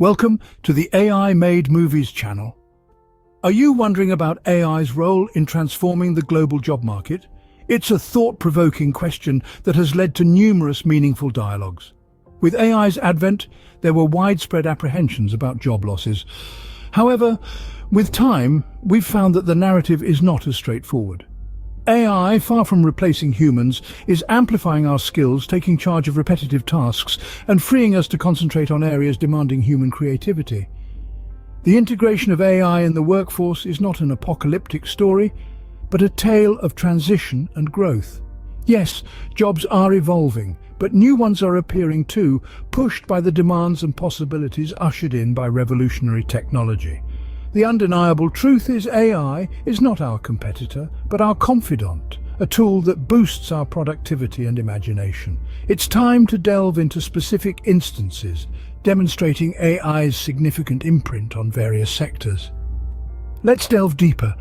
Welcome to the AI Made Movies channel. Are you wondering about AI's role in transforming the global job market? It's a thought-provoking question that has led to numerous meaningful dialogues. With AI's advent, there were widespread apprehensions about job losses. However, with time, we've found that the narrative is not as straightforward. AI, far from replacing humans, is amplifying our skills, taking charge of repetitive tasks, and freeing us to concentrate on areas demanding human creativity. The integration of AI in the workforce is not an apocalyptic story, but a tale of transition and growth. Yes, jobs are evolving, but new ones are appearing too, pushed by the demands and possibilities ushered in by revolutionary technology. The undeniable truth is AI is not our competitor, but our confidant, a tool that boosts our productivity and imagination. It's time to delve into specific instances, demonstrating AI's significant imprint on various sectors. Let's delve deeper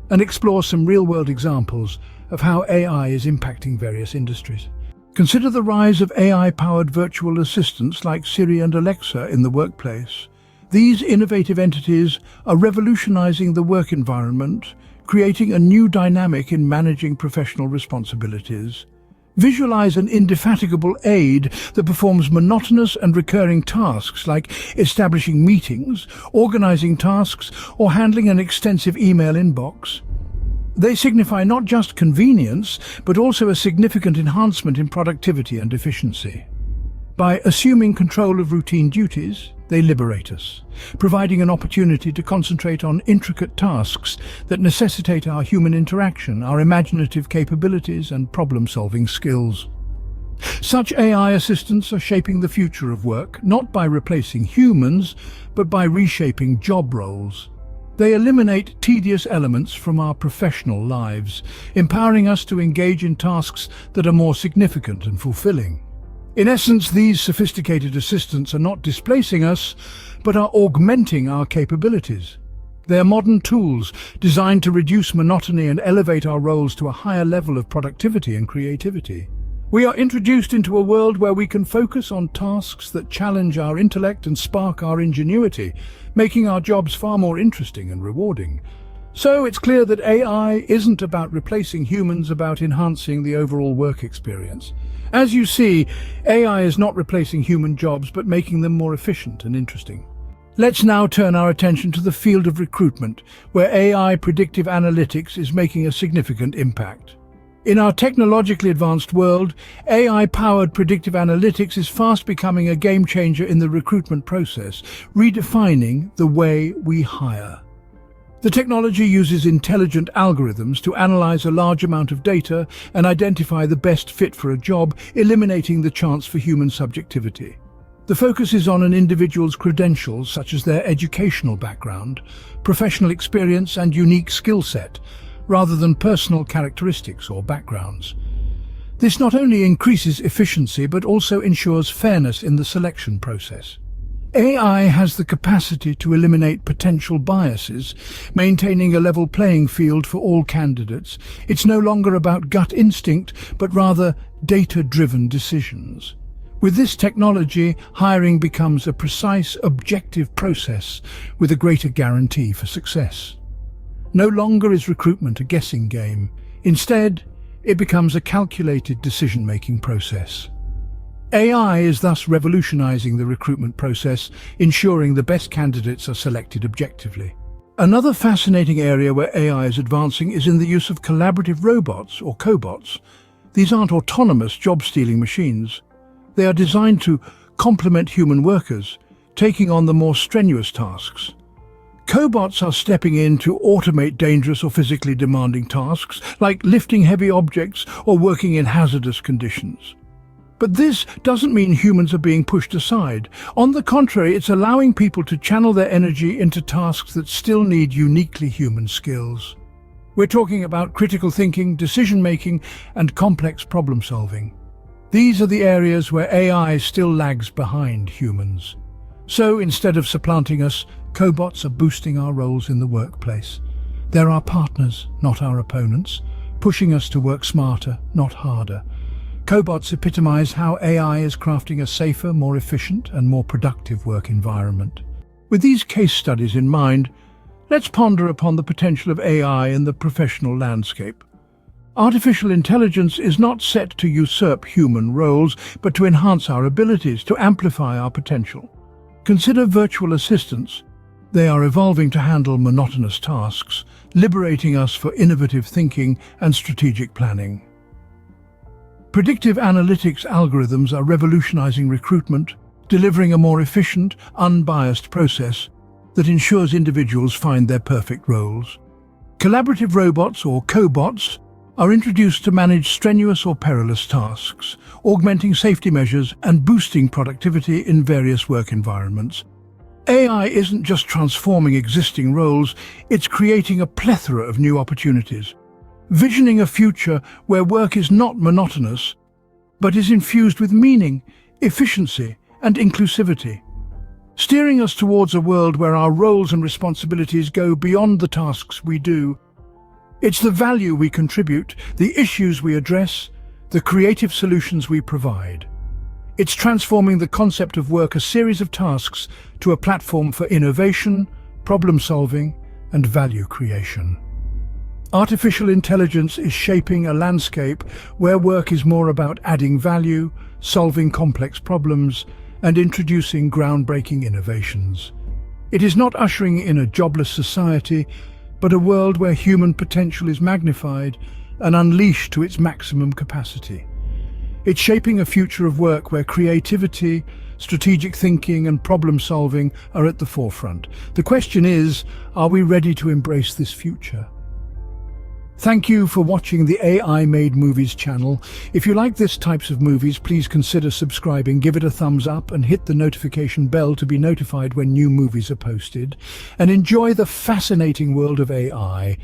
and explore some real-world examples of how AI is impacting various industries. Consider the rise of AI-powered virtual assistants like Siri and Alexa in the workplace. These innovative entities are revolutionizing the work environment, creating a new dynamic in managing professional responsibilities. Visualize an indefatigable aide that performs monotonous and recurring tasks like establishing meetings, organizing tasks, or handling an extensive email inbox. They signify not just convenience, but also a significant enhancement in productivity and efficiency. By assuming control of routine duties, they liberate us, providing an opportunity to concentrate on intricate tasks that necessitate our human interaction, our imaginative capabilities, and problem-solving skills. Such AI assistants are shaping the future of work, not by replacing humans, but by reshaping job roles. They eliminate tedious elements from our professional lives, empowering us to engage in tasks that are more significant and fulfilling. In essence, these sophisticated assistants are not displacing us, but are augmenting our capabilities. They are modern tools designed to reduce monotony and elevate our roles to a higher level of productivity and creativity. We are introduced into a world where we can focus on tasks that challenge our intellect and spark our ingenuity, making our jobs far more interesting and rewarding. So it's clear that AI isn't about replacing humans, about enhancing the overall work experience. As you see, AI is not replacing human jobs, but making them more efficient and interesting. Let's now turn our attention to the field of recruitment, where AI predictive analytics is making a significant impact. In our technologically advanced world, AI-powered predictive analytics is fast becoming a game-changer in the recruitment process, redefining the way we hire. The technology uses intelligent algorithms to analyze a large amount of data and identify the best fit for a job, eliminating the chance for human subjectivity. The focus is on an individual's credentials, such as their educational background, professional experience, and unique skill set, rather than personal characteristics or backgrounds. This not only increases efficiency, but also ensures fairness in the selection process. AI has the capacity to eliminate potential biases, maintaining a level playing field for all candidates. It's no longer about gut instinct, but rather data-driven decisions. With this technology, hiring becomes a precise, objective process with a greater guarantee for success. No longer is recruitment a guessing game. Instead, it becomes a calculated decision-making process. AI is thus revolutionizing the recruitment process, ensuring the best candidates are selected objectively. Another fascinating area where AI is advancing is in the use of collaborative robots, or cobots. These aren't autonomous job-stealing machines. They are designed to complement human workers, taking on the more strenuous tasks. Cobots are stepping in to automate dangerous or physically demanding tasks, like lifting heavy objects or working in hazardous conditions. But this doesn't mean humans are being pushed aside. On the contrary, it's allowing people to channel their energy into tasks that still need uniquely human skills. We're talking about critical thinking, decision-making, and complex problem-solving. These are the areas where AI still lags behind humans. So instead of supplanting us, cobots are boosting our roles in the workplace. They're our partners, not our opponents, pushing us to work smarter, not harder. Cobots epitomize how AI is crafting a safer, more efficient, and more productive work environment. With these case studies in mind, let's ponder upon the potential of AI in the professional landscape. Artificial intelligence is not set to usurp human roles, but to enhance our abilities, to amplify our potential. Consider virtual assistants. They are evolving to handle monotonous tasks, liberating us for innovative thinking and strategic planning. Predictive analytics algorithms are revolutionizing recruitment, delivering a more efficient, unbiased process that ensures individuals find their perfect roles. Collaborative robots, or cobots, are introduced to manage strenuous or perilous tasks, augmenting safety measures and boosting productivity in various work environments. AI isn't just transforming existing roles, it's creating a plethora of new opportunities, visioning a future where work is not monotonous, but is infused with meaning, efficiency, and inclusivity, steering us towards a world where our roles and responsibilities go beyond the tasks we do. It's the value we contribute, the issues we address, the creative solutions we provide. It's transforming the concept of work, a series of tasks, to a platform for innovation, problem-solving, and value creation. Artificial intelligence is shaping a landscape where work is more about adding value, solving complex problems, and introducing groundbreaking innovations. It is not ushering in a jobless society, but a world where human potential is magnified and unleashed to its maximum capacity. It's shaping a future of work where creativity, strategic thinking, and problem-solving are at the forefront. The question is, are we ready to embrace this future? Thank you for watching the AI Made Movies channel. If you like this types of movies, please consider subscribing, give it a thumbs up, and hit the notification bell to be notified when new movies are posted. And enjoy the fascinating world of AI.